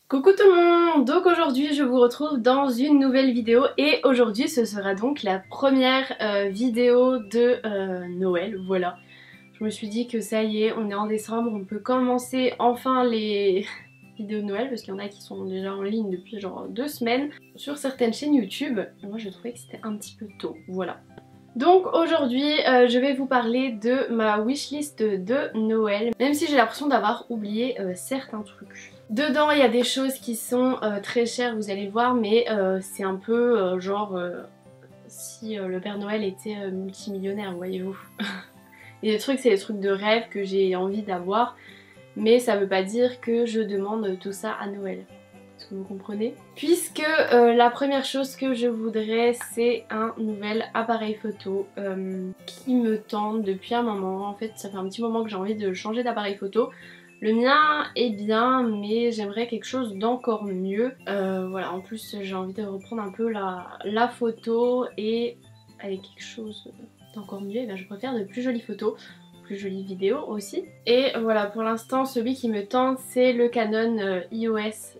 Coucou tout le monde! Donc aujourd'hui je vous retrouve dans une nouvelle vidéo et aujourd'hui ce sera donc la première vidéo de Noël, voilà. Je me suis dit que ça y est, on est en décembre, on peut commencer enfin les vidéos de Noël parce qu'il y en a qui sont déjà en ligne depuis genre 2 semaines sur certaines chaînes YouTube. Et moi je trouvais que c'était un petit peu tôt, voilà. Donc aujourd'hui je vais vous parler de ma wishlist de Noël, même si j'ai l'impression d'avoir oublié certains trucs. Dedans il y a des choses qui sont très chères, vous allez voir, mais c'est un peu genre si le Père Noël était multimillionnaire, voyez-vous. Et les trucs c'est des trucs de rêve que j'ai envie d'avoir, mais ça veut pas dire que je demande tout ça à Noël. Est-ce que vous comprenez? Puisque la première chose que je voudrais c'est un nouvel appareil photo qui me tente depuis un moment. En fait ça fait un petit moment que j'ai envie de changer d'appareil photo. Le mien est bien mais j'aimerais quelque chose d'encore mieux. Voilà, en plus j'ai envie de reprendre un peu la photo et avec quelque chose d'encore mieux, et bien je préfère de plus jolies photos. Plus jolies vidéos aussi. Et voilà, pour l'instant celui qui me tente c'est le Canon EOS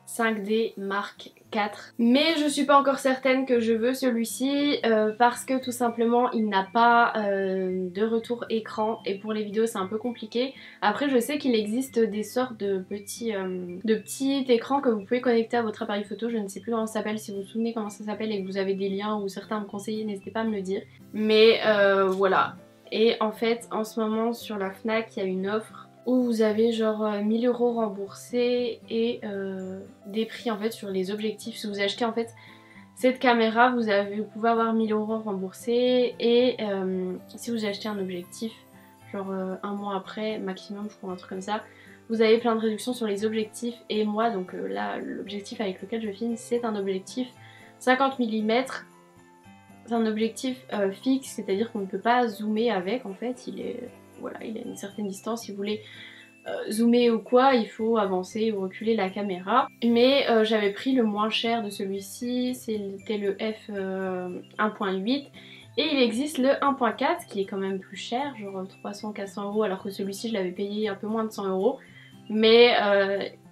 5D Mark IV. Mais je suis pas encore certaine que je veux celui-ci parce que tout simplement il n'a pas de retour écran et pour les vidéos c'est un peu compliqué. Après je sais qu'il existe des sortes de petits écrans que vous pouvez connecter à votre appareil photo. Je ne sais plus comment ça s'appelle, si vous vous souvenez comment ça s'appelle et que vous avez des liens ou certains me conseillent, n'hésitez pas à me le dire. Mais voilà. Et en fait en ce moment sur la Fnac il y a une offre où vous avez genre 1000 € remboursés et des prix en fait sur les objectifs. Si vous achetez en fait cette caméra vous pouvez avoir 1000 € remboursés et si vous achetez un objectif genre un mois après maximum je crois, un truc comme ça, vous avez plein de réductions sur les objectifs. Et moi donc là l'objectif avec lequel je filme c'est un objectif 50 mm. C'est un objectif fixe, c'est-à-dire qu'on ne peut pas zoomer avec en fait, voilà, il a une certaine distance. Si vous voulez zoomer ou quoi, il faut avancer ou reculer la caméra. Mais j'avais pris le moins cher de celui-ci, c'était le f 1.8 et il existe le 1.4 qui est quand même plus cher, genre 300-400 € alors que celui-ci je l'avais payé un peu moins de 100 €. Mais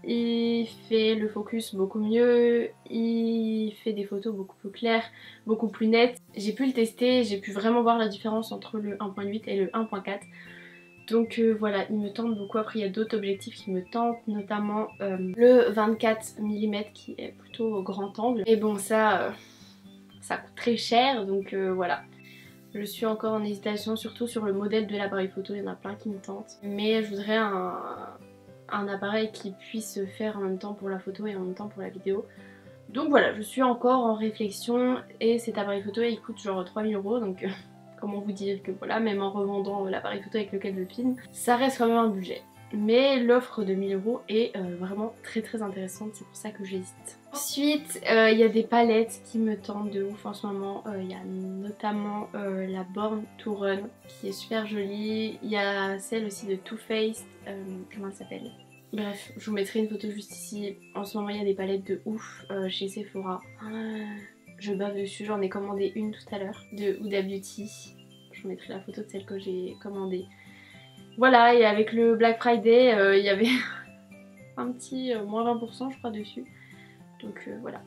il fait le focus beaucoup mieux, il fait des photos beaucoup plus claires, beaucoup plus nettes. J'ai pu le tester, j'ai pu vraiment voir la différence entre le 1.8 et le 1.4. Donc voilà, il me tente beaucoup. Après il y a d'autres objectifs qui me tentent, notamment le 24 mm qui est plutôt au grand angle. Et bon ça coûte très cher, donc voilà. Je suis encore en hésitation, surtout sur le modèle de l'appareil photo, il y en a plein qui me tentent. Mais je voudrais un appareil qui puisse faire en même temps pour la photo et en même temps pour la vidéo. Donc voilà, je suis encore en réflexion et cet appareil photo il coûte genre 3000 €, donc comment vous dire que voilà, même en revendant l'appareil photo avec lequel je filme, ça reste quand même un budget. Mais l'offre de 1000 € est vraiment très intéressante, c'est pour ça que j'hésite. Ensuite, il y a des palettes qui me tentent de ouf en ce moment. Il y a notamment la Born to Run qui est super jolie. Il y a celle aussi de Too Faced, comment elle s'appelle? Bref, je vous mettrai une photo juste ici. En ce moment, il y a des palettes de ouf chez Sephora. Je bave dessus, j'en ai commandé une tout à l'heure de Huda Beauty. Je vous mettrai la photo de celle que j'ai commandée. Voilà, et avec le Black Friday, il y avait un petit moins 20% je crois dessus. Donc voilà,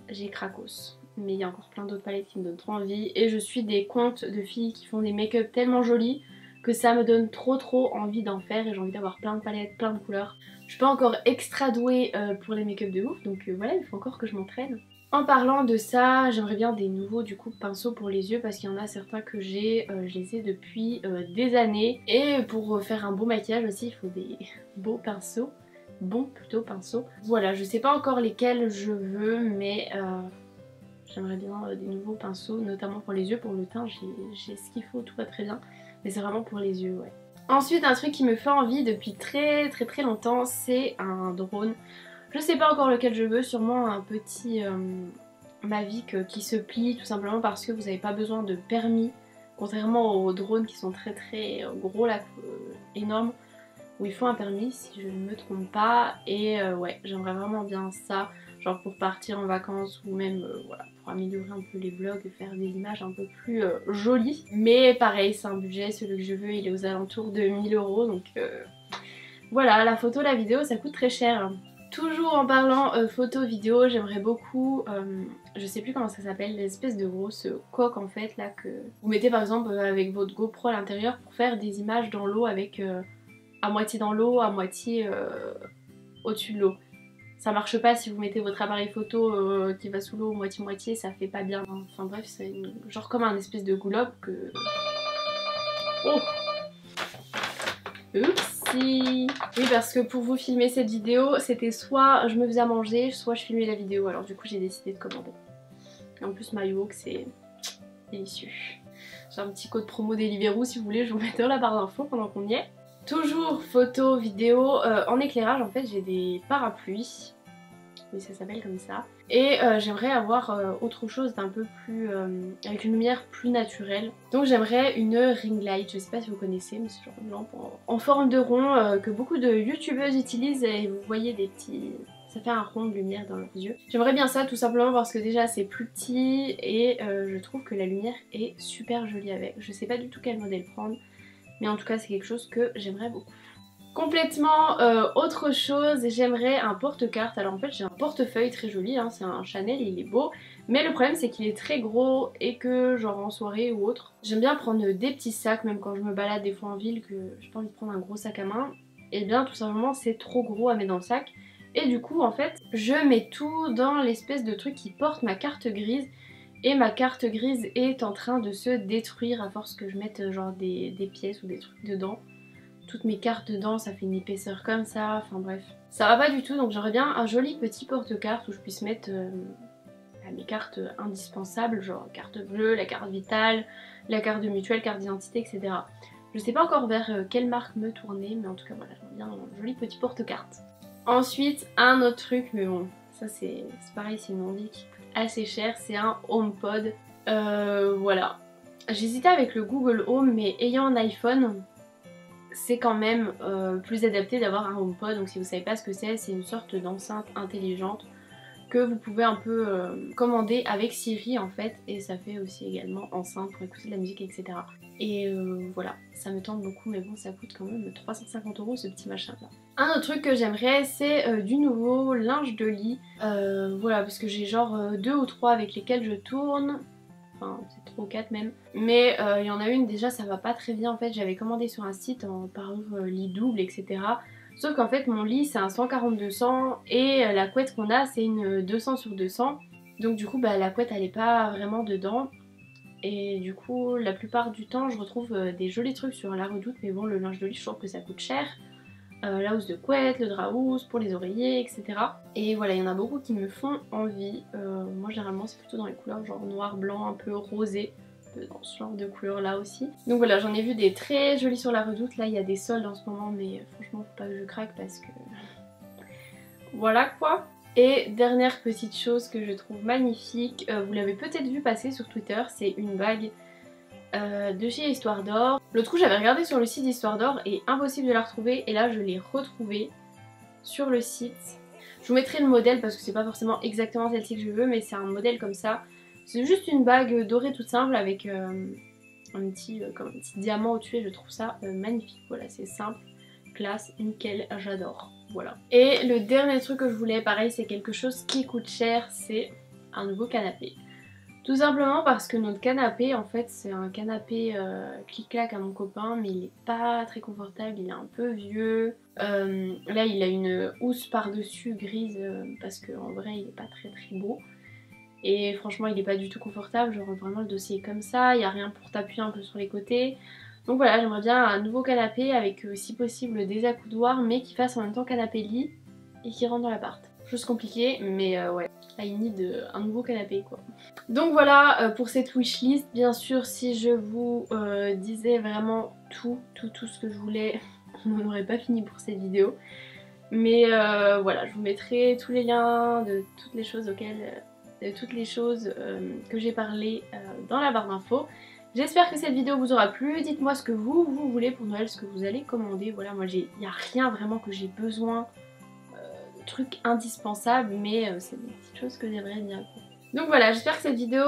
j'ai cracos. Mais il y a encore plein d'autres palettes qui me donnent trop envie. Et je suis des comptes de filles qui font des make-up tellement jolis que ça me donne trop envie d'en faire. Et j'ai envie d'avoir plein de palettes, plein de couleurs. Je suis pas encore extra douée pour les make-up de ouf. Donc voilà, il faut encore que je m'entraîne. En parlant de ça, j'aimerais bien des nouveaux du coup pinceaux pour les yeux parce qu'il y en a certains que j'ai, je les ai depuis des années. Et pour faire un beau maquillage aussi, il faut des beaux pinceaux. Plutôt pinceaux. Voilà, je sais pas encore lesquels je veux, mais j'aimerais bien des nouveaux pinceaux, notamment pour les yeux. Pour le teint, j'ai ce qu'il faut, tout va très bien. Mais c'est vraiment pour les yeux, ouais. Ensuite, un truc qui me fait envie depuis très longtemps, c'est un drone. Je sais pas encore lequel je veux, sûrement un petit Mavic qui se plie tout simplement parce que vous n'avez pas besoin de permis. Contrairement aux drones qui sont très gros là, énormes, où il faut un permis si je ne me trompe pas. Et ouais, j'aimerais vraiment bien ça, genre pour partir en vacances ou même voilà, pour améliorer un peu les vlogs, faire des images un peu plus jolies. Mais pareil, c'est un budget, celui que je veux il est aux alentours de 1000 €, donc voilà, la photo, la vidéo ça coûte très cher. Toujours en parlant photo vidéo, j'aimerais beaucoup, je sais plus comment ça s'appelle, l'espèce de grosse coque en fait là que vous mettez par exemple avec votre GoPro à l'intérieur pour faire des images dans l'eau avec à moitié dans l'eau, à moitié au-dessus de l'eau. Ça marche pas si vous mettez votre appareil photo qui va sous l'eau moitié-moitié, ça fait pas bien. Enfin bref, c'est genre comme un espèce de globe que... Oh! Oupsie! Oui, parce que pour vous filmer cette vidéo, c'était soit je me faisais à manger, soit je filmais la vidéo. Alors du coup, j'ai décidé de commander. Et en plus, my wok, c'est délicieux. J'ai un petit code promo Deliveroo si vous voulez, je vous mets dans la barre d'infos pendant qu'on y est. Toujours photo, vidéo, en éclairage en fait j'ai des parapluies, oui ça s'appelle comme ça, et j'aimerais avoir autre chose d'un peu plus, avec une lumière plus naturelle. Donc j'aimerais une ring light, je sais pas si vous connaissez, mais c'est genre une lampe en forme de rond que beaucoup de youtubeuses utilisent et vous voyez des petits... ça fait un rond de lumière dans leurs yeux. J'aimerais bien ça tout simplement parce que déjà c'est plus petit et je trouve que la lumière est super jolie avec. Je sais pas du tout quel modèle prendre. Mais en tout cas c'est quelque chose que j'aimerais beaucoup. Complètement autre chose, j'aimerais un porte-carte. Alors en fait j'ai un portefeuille très joli, hein, c'est un Chanel, il est beau. Mais le problème c'est qu'il est très gros et que genre en soirée ou autre, j'aime bien prendre des petits sacs, même quand je me balade des fois en ville, que j'ai pas envie de prendre un gros sac à main. Et bien tout simplement c'est trop gros à mettre dans le sac. Et du coup en fait je mets tout dans l'espèce de truc qui porte ma carte grise. Et ma carte grise est en train de se détruire à force que je mette genre des pièces ou des trucs dedans. Toutes mes cartes dedans, ça fait une épaisseur comme ça, enfin bref. Ça va pas du tout, donc j'aurais bien un joli petit porte-carte où je puisse mettre mes cartes indispensables, genre carte bleue, la carte vitale, la carte de mutuelle, carte d'identité, etc. Je sais pas encore vers quelle marque me tourner, mais en tout cas voilà, j'aurais bien un joli petit porte-carte. Ensuite, un autre truc, mais bon, ça c'est pareil, c'est une envie qui assez cher, c'est un HomePod. Voilà. J'hésitais avec le Google Home, mais ayant un iPhone, c'est quand même plus adapté d'avoir un HomePod. Donc si vous savez pas ce que c'est une sorte d'enceinte intelligente que vous pouvez un peu commander avec Siri en fait, et ça fait aussi également enceinte pour écouter de la musique, etc. Et voilà, ça me tente beaucoup, mais bon ça coûte quand même 350 € ce petit machin là. Un autre truc que j'aimerais c'est du nouveau linge de lit, voilà, parce que j'ai genre 2 ou 3 avec lesquels je tourne. Enfin, c'est 3 ou 4 même. Mais il y en a une déjà ça va pas très bien en fait, j'avais commandé sur un site en parure lit double, etc. Sauf qu'en fait mon lit c'est un 140-200 et la couette qu'on a c'est une 200 sur 200. Donc du coup bah la couette elle est pas vraiment dedans. Et du coup la plupart du temps je retrouve des jolis trucs sur La Redoute, mais bon le linge de lit je trouve que ça coûte cher. La housse de couette, le drap housse pour les oreillers, etc. Et voilà, il y en a beaucoup qui me font envie. Moi généralement c'est plutôt dans les couleurs genre noir, blanc, un peu rosé, dans ce genre de couleurs là aussi. Donc voilà, j'en ai vu des très jolis sur La Redoute. Là il y a des soldes en ce moment, mais franchement faut pas que je craque parce que... voilà quoi. Et dernière petite chose que je trouve magnifique, vous l'avez peut-être vu passer sur Twitter, c'est une bague de chez Histoire d'Or. L'autre coup j'avais regardé sur le site d'Histoire d'Or et impossible de la retrouver, et là je l'ai retrouvée sur le site. Je vous mettrai le modèle parce que c'est pas forcément exactement celle-ci que je veux, mais c'est un modèle comme ça. C'est juste une bague dorée toute simple avec un petit diamant au-dessus et je trouve ça magnifique. Voilà, c'est simple, classe, nickel, j'adore. Voilà. Et le dernier truc que je voulais, pareil, c'est quelque chose qui coûte cher, c'est un nouveau canapé. Tout simplement parce que notre canapé, en fait, c'est un canapé clic-clac à mon copain, mais il est pas très confortable, il est un peu vieux. Là, il a une housse par-dessus grise parce qu'en vrai, il est pas très beau. Et franchement, il est pas du tout confortable, genre vraiment le dossier est comme ça, il n'y a rien pour t'appuyer un peu sur les côtés. Donc voilà, j'aimerais bien un nouveau canapé avec si possible des accoudoirs, mais qui fasse en même temps canapé-lit et qui rentre dans l'appart. Chose compliquée, mais ouais. I need un nouveau canapé quoi. Donc voilà pour cette wishlist. Bien sûr si je vous disais vraiment tout ce que je voulais, on n'aurait pas fini pour cette vidéo. Mais voilà, je vous mettrai tous les liens de toutes les choses auxquelles... que j'ai parlé dans la barre d'infos. J'espère que cette vidéo vous aura plu. Dites-moi ce que vous voulez pour Noël, ce que vous allez commander. Voilà, moi il n'y a rien vraiment que j'ai besoin. Truc indispensable, mais c'est des petites choses que j'aimerais bien. Donc voilà, j'espère que cette vidéo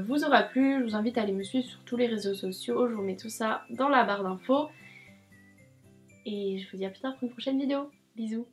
vous aura plu. Je vous invite à aller me suivre sur tous les réseaux sociaux. Je vous mets tout ça dans la barre d'infos. Et je vous dis à plus tard pour une prochaine vidéo. Bisous.